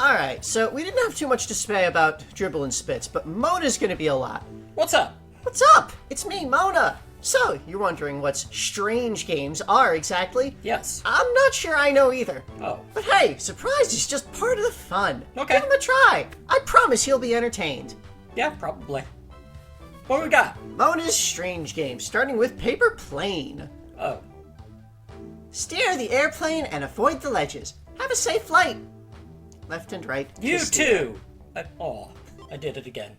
Alright, so we didn't have too much to say about Dribble and Spitz, but Mona's gonna be a lot. What's up? What's up? It's me, Mona. So, you're wondering what strange games are exactly? Yes. I'm not sure I know either. Oh. But hey, surprise is just part of the fun. Okay. Give him a try. I promise you'll be entertained. Yeah, probably. What we got? Mona's strange games, starting with Paper Plane. Oh. Steer the airplane and avoid the ledges. Have a safe flight. Left and right. You to steer. too! I did it again.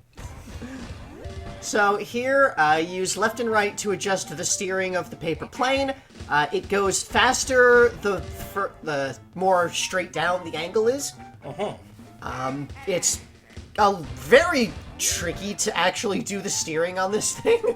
So here, use left and right to adjust the steering of the paper plane. It goes faster the more straight down the angle is. It's very tricky to actually do the steering on this thing.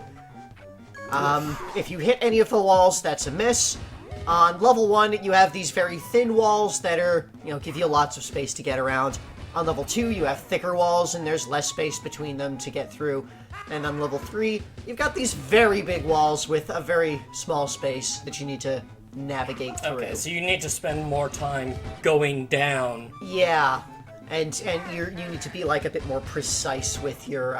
If you hit any of the walls, that's a miss. On level 1, you have these very thin walls that are, give you lots of space to get around. On level 2, you have thicker walls and there's less space between them to get through. And on level 3, you've got these very big walls with a very small space that you need to navigate through. Okay, so you need to spend more time going down. Yeah, and you need to be like a bit more precise with your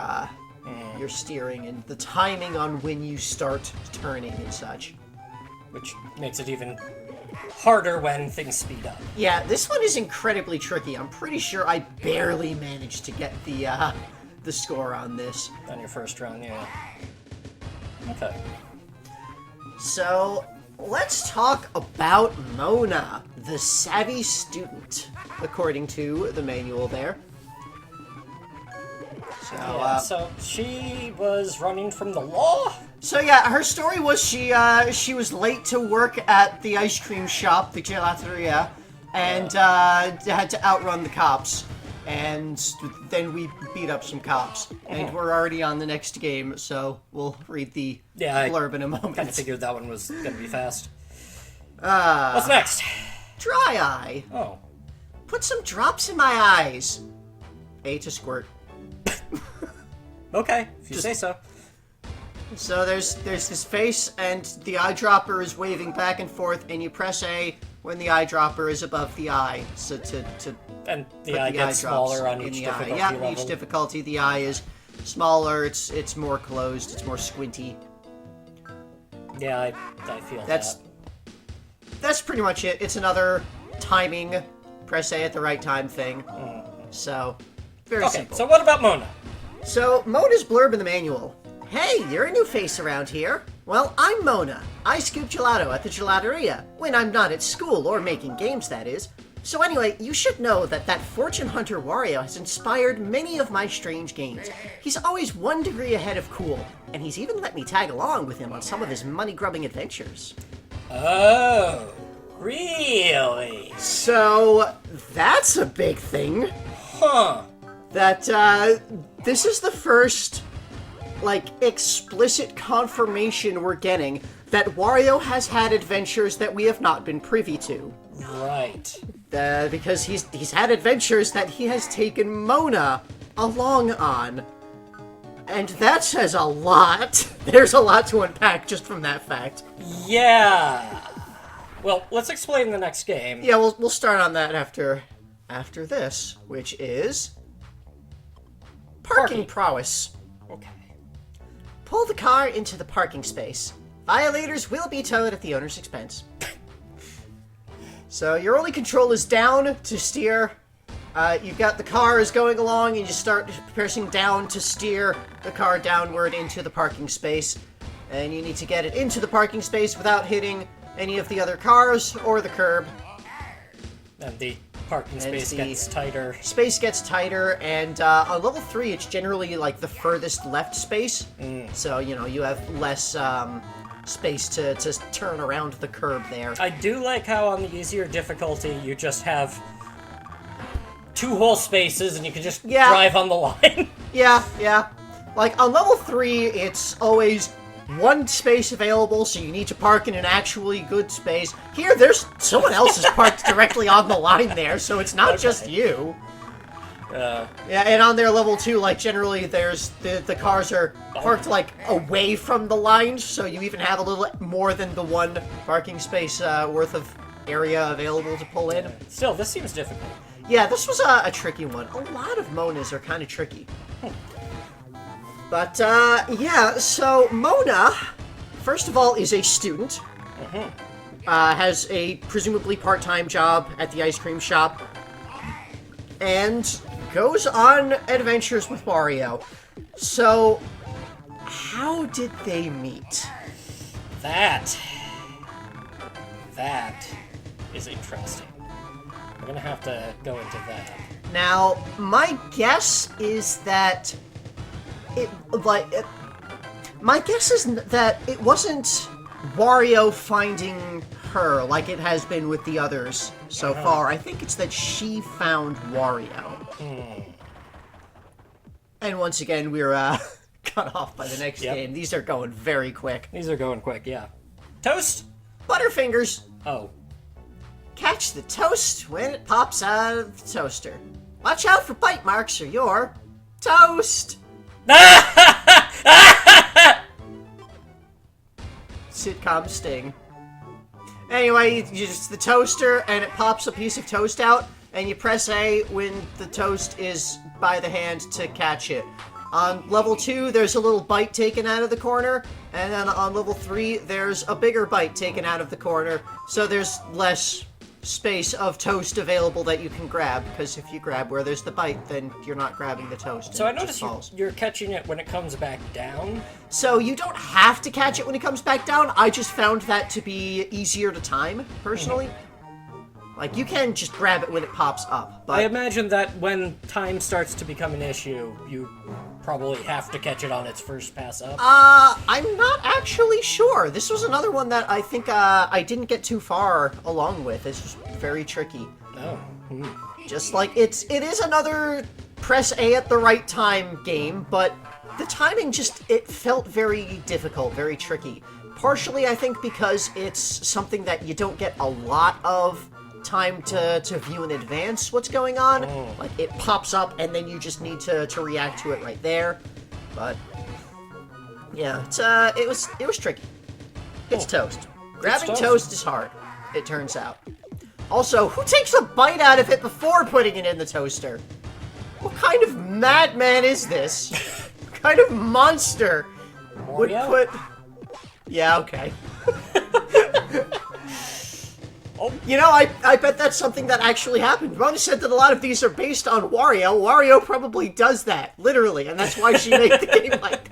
steering and the timing on when you start turning and such. Which makes it even harder when things speed up. Yeah, this one is incredibly tricky. I'm pretty sure I barely managed to get the score on this. On your first run, yeah. Okay. So, let's talk about Mona, the savvy student, according to the manual there. So she was running from the law? So yeah, her story was she was late to work at the ice cream shop, the gelateria, and had to outrun the cops. And then we beat up some cops. And we're already on the next game, so we'll read the blurb in a moment. Kind of figured that one was going to be fast. What's next? Dry eye. Oh. Put some drops in my eyes. A to squirt. Okay, if you say so. So there's this face, and the eyedropper is waving back and forth, and you press A when the eyedropper is above the eye. So and the eye gets smaller on each difficulty level. Yeah, each difficulty the eye is smaller. It's more closed. It's more squinty. Yeah, I feel that. That's pretty much it. It's another timing, press A at the right time thing. So very simple. So what about Mona? So Mona's blurb in the manual. Hey, you're a new face around here. Well, I'm Mona. I scoop gelato at the gelateria, when I'm not at school or making games, that is. So anyway, you should know that fortune hunter Wario has inspired many of my strange games. He's always 1 degree ahead of cool, and he's even let me tag along with him on some of his money-grubbing adventures. Oh, really? So, that's a big thing. Huh. That, this is the first explicit confirmation we're getting that Wario has had adventures that we have not been privy to. Right. Because he's had adventures that he has taken Mona along on. And that says a lot. There's a lot to unpack just from that fact. Yeah. Well, let's explain the next game. Yeah, we'll start on that after this, which is Parking Prowess. Okay. Pull the car into the parking space. Violators will be towed at the owner's expense. So your only control is down to steer. You've got the car is going along and you start pressing down to steer the car downward into the parking space. And you need to get it into the parking space without hitting any of the other cars or the curb. And the parking space gets tighter. Space gets tighter, and on level 3, it's generally the furthest left space. So, you have less space to turn around the curb there. I do like how on the easier difficulty, you just have 2 whole spaces and you can just drive on the line. Yeah. On level 3, it's always 1 space available, so you need to park in an actually good space. Here, there's someone else is parked directly on the line there, so it's not just you. Yeah, and on their level 2, generally there's the cars are parked away from the lines, so you even have a little more than the 1 parking space worth of area available to pull in. Still, this seems difficult. Yeah, this was a tricky one. A lot of Monas are kind of tricky. But, yeah, so Mona, first of all, is a student. Has a presumably part-time job at the ice cream shop. And goes on adventures with Wario. So, how did they meet? That is interesting. We're gonna have to go into that. Now, my guess is that my guess is that it wasn't Wario finding her like it has been with the others so far. I think it's that she found Wario. And once again, we're cut off by the next game. These are going very quick. These are going quick, yeah. Toast? Butterfingers. Oh. Catch the toast when it pops out of the toaster. Watch out for bite marks or you're toast. Sitcom sting. Anyway, you just the toaster and it pops a piece of toast out, and you press A when the toast is by the hand to catch it. On level 2, there's a little bite taken out of the corner, and then on level 3, there's a bigger bite taken out of the corner, so there's less space of toast available that you can grab, because if you grab where there's the bite, then you're not grabbing the toast. So I noticed you're catching it when it comes back down. So you don't have to catch it when it comes back down. I just found that to be easier to time, personally. Like, you can just grab it when it pops up. But I imagine that when time starts to become an issue, you probably have to catch it on its first pass up. I'm not actually sure. This was another one that I think I didn't get too far along with. It's just very tricky. Oh. Just like, it is another press A at the right time game, but the timing it felt very difficult, very tricky. Partially, I think, because it's something that you don't get a lot of time to view in advance what's going on. Like, it pops up and then you just need to react to it right there. But yeah, it was tricky. It's toast. Grabbing toast is hard, it turns out. Also, who takes a bite out of it before putting it in the toaster? What kind of madman is this? What kind of monster would put... Yeah, okay. You know, I bet that's something that actually happened. Mona said that a lot of these are based on Wario. Wario probably does that, literally, and that's why she made the game like